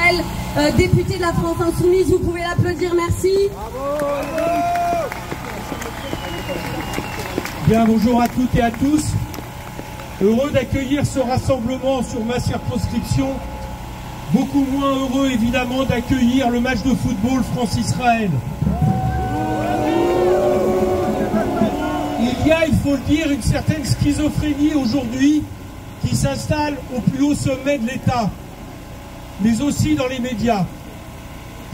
Israël, député de la France Insoumise. Vous pouvez l'applaudir, merci. Bravo. Bien, bonjour à toutes et à tous. Heureux d'accueillir ce rassemblement sur ma circonscription. Beaucoup moins heureux, évidemment, d'accueillir le match de football France-Israël. Il y a, il faut le dire, une certaine schizophrénie aujourd'hui qui s'installe au plus haut sommet de l'État, mais aussi dans les médias.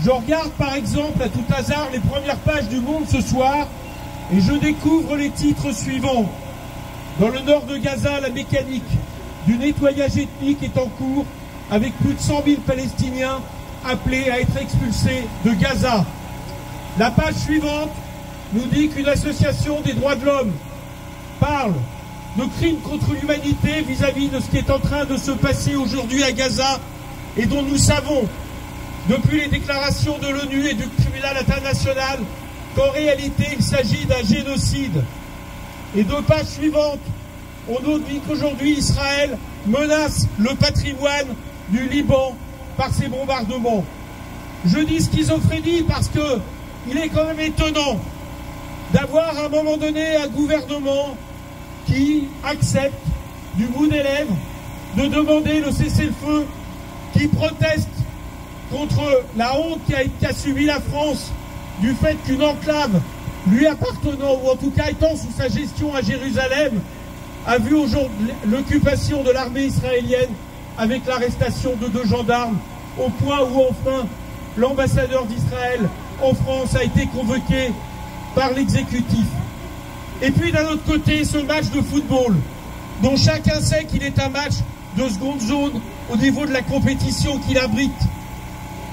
Je regarde par exemple à tout hasard les premières pages du Monde ce soir et je découvre les titres suivants. Dans le nord de Gaza, la mécanique du nettoyage ethnique est en cours avec plus de 100 000 Palestiniens appelés à être expulsés de Gaza. La page suivante nous dit qu'une association des droits de l'homme parle de crimes contre l'humanité vis-à-vis de ce qui est en train de se passer aujourd'hui à Gaza et dont nous savons, depuis les déclarations de l'ONU et du tribunal international, qu'en réalité il s'agit d'un génocide. Et deux pages suivantes, on nous dit qu'aujourd'hui Israël menace le patrimoine du Liban par ses bombardements. Je dis schizophrénie parce que il est quand même étonnant d'avoir à un moment donné un gouvernement qui accepte du bout des lèvres de demander le cessez-le-feu, qui proteste contre la honte qu'a subi la France du fait qu'une enclave lui appartenant, ou en tout cas étant sous sa gestion à Jérusalem, a vu aujourd'hui l'occupation de l'armée israélienne avec l'arrestation de 2 gendarmes, au point où enfin l'ambassadeur d'Israël en France a été convoqué par l'exécutif. Et puis d'un autre côté, ce match de football, dont chacun sait qu'il est un match de seconde zone au niveau de la compétition qu'il abrite,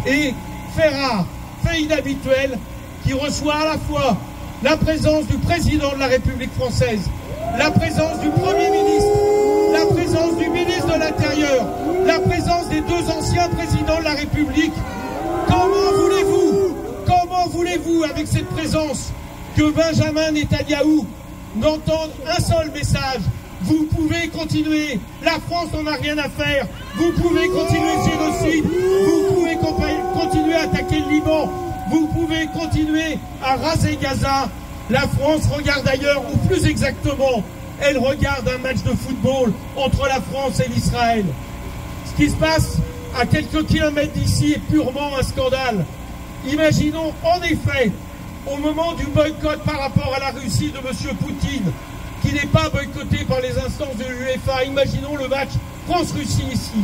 et fait rare, fait inhabituel, qui reçoit à la fois la présence du président de la République française, la présence du Premier ministre, la présence du ministre de l'Intérieur, la présence des 2 anciens présidents de la République. Comment voulez-vous, avec cette présence, que Benjamin Netanyahou n'entende un seul message? Vous pouvez continuer, la France n'en a rien à faire, vous pouvez continuer le génocide, vous pouvez continuer à attaquer le Liban, vous pouvez continuer à raser Gaza. La France regarde ailleurs, ou plus exactement, elle regarde un match de football entre la France et l'Israël. Ce qui se passe à quelques kilomètres d'ici est purement un scandale. Imaginons en effet, au moment du boycott par rapport à la Russie de M. Poutine, qui n'est pas boycotté par les instances de l'UEFA, imaginons le match France-Russie ici.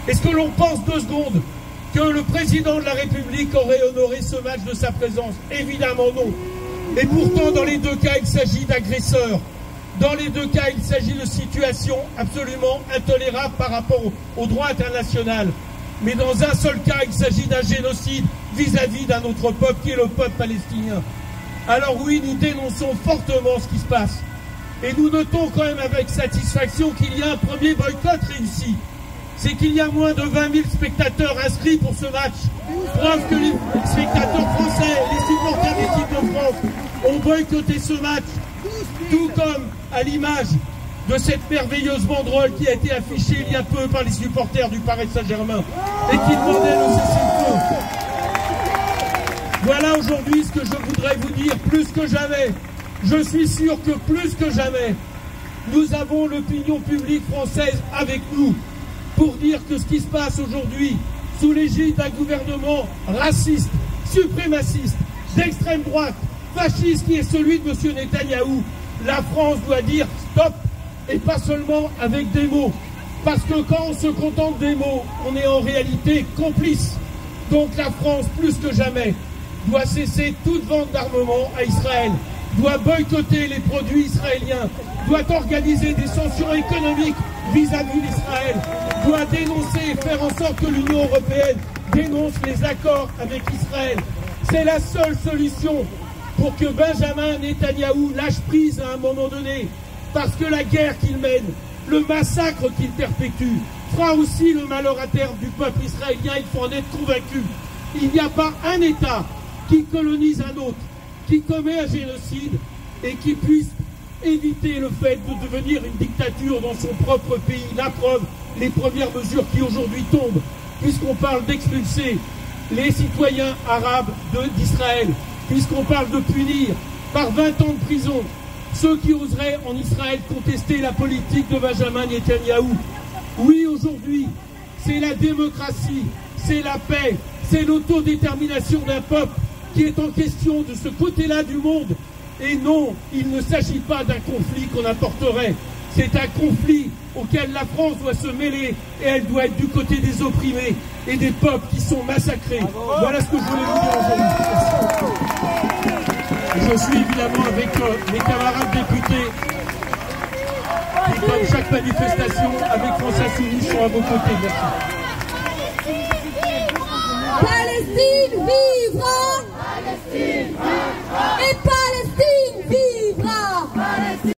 Est-ce que l'on pense 2 secondes que le président de la République aurait honoré ce match de sa présence? Évidemment non. Et pourtant, dans les 2 cas, il s'agit d'agresseurs. Dans les 2 cas, il s'agit de situations absolument intolérables par rapport au droit international. Mais dans un seul cas, il s'agit d'un génocide vis-à-vis d'un autre peuple qui est le peuple palestinien. Alors oui, nous dénonçons fortement ce qui se passe. Et nous notons quand même avec satisfaction qu'il y a un premier boycott réussi. C'est qu'il y a moins de 20 000 spectateurs inscrits pour ce match. Preuve que les spectateurs français, les supporters de l'équipe de France ont boycotté ce match. Tout comme à l'image de cette merveilleuse banderole qui a été affichée il y a peu par les supporters du Paris Saint-Germain et qui demandait le cessez-le-feu. Voilà aujourd'hui ce que je voudrais vous dire plus que jamais. Je suis sûr que plus que jamais, nous avons l'opinion publique française avec nous pour dire que ce qui se passe aujourd'hui, sous l'égide d'un gouvernement raciste, suprémaciste, d'extrême droite, fasciste qui est celui de M. Netanyahou, la France doit dire stop, et pas seulement avec des mots. Parce que quand on se contente des mots, on est en réalité complice. Donc la France, plus que jamais, doit cesser toute vente d'armement à Israël, doit boycotter les produits israéliens, doit organiser des sanctions économiques vis-à-vis d'Israël, doit dénoncer et faire en sorte que l'Union européenne dénonce les accords avec Israël. C'est la seule solution pour que Benjamin Netanyahou lâche prise à un moment donné, parce que la guerre qu'il mène, le massacre qu'il perpétue, fera aussi le malheur à terme du peuple israélien, il faut en être convaincu. Il n'y a pas un État qui colonise un autre, qui commet un génocide et qui puisse éviter le fait de devenir une dictature dans son propre pays. La preuve, les premières mesures qui aujourd'hui tombent puisqu'on parle d'expulser les citoyens arabes d'Israël, puisqu'on parle de punir par 20 ans de prison ceux qui oseraient en Israël contester la politique de Benjamin Netanyahou. Oui, aujourd'hui, c'est la démocratie, c'est la paix, c'est l'autodétermination d'un peuple qui est en question de ce côté-là du monde. Et non, il ne s'agit pas d'un conflit qu'on apporterait. C'est un conflit auquel la France doit se mêler et elle doit être du côté des opprimés et des peuples qui sont massacrés. Voilà ce que je voulais vous dire aujourd'hui. Je suis évidemment avec mes camarades députés qui, comme chaque manifestation, avec France Insoumise, sont à vos côtés. Merci. Palestine, vivra!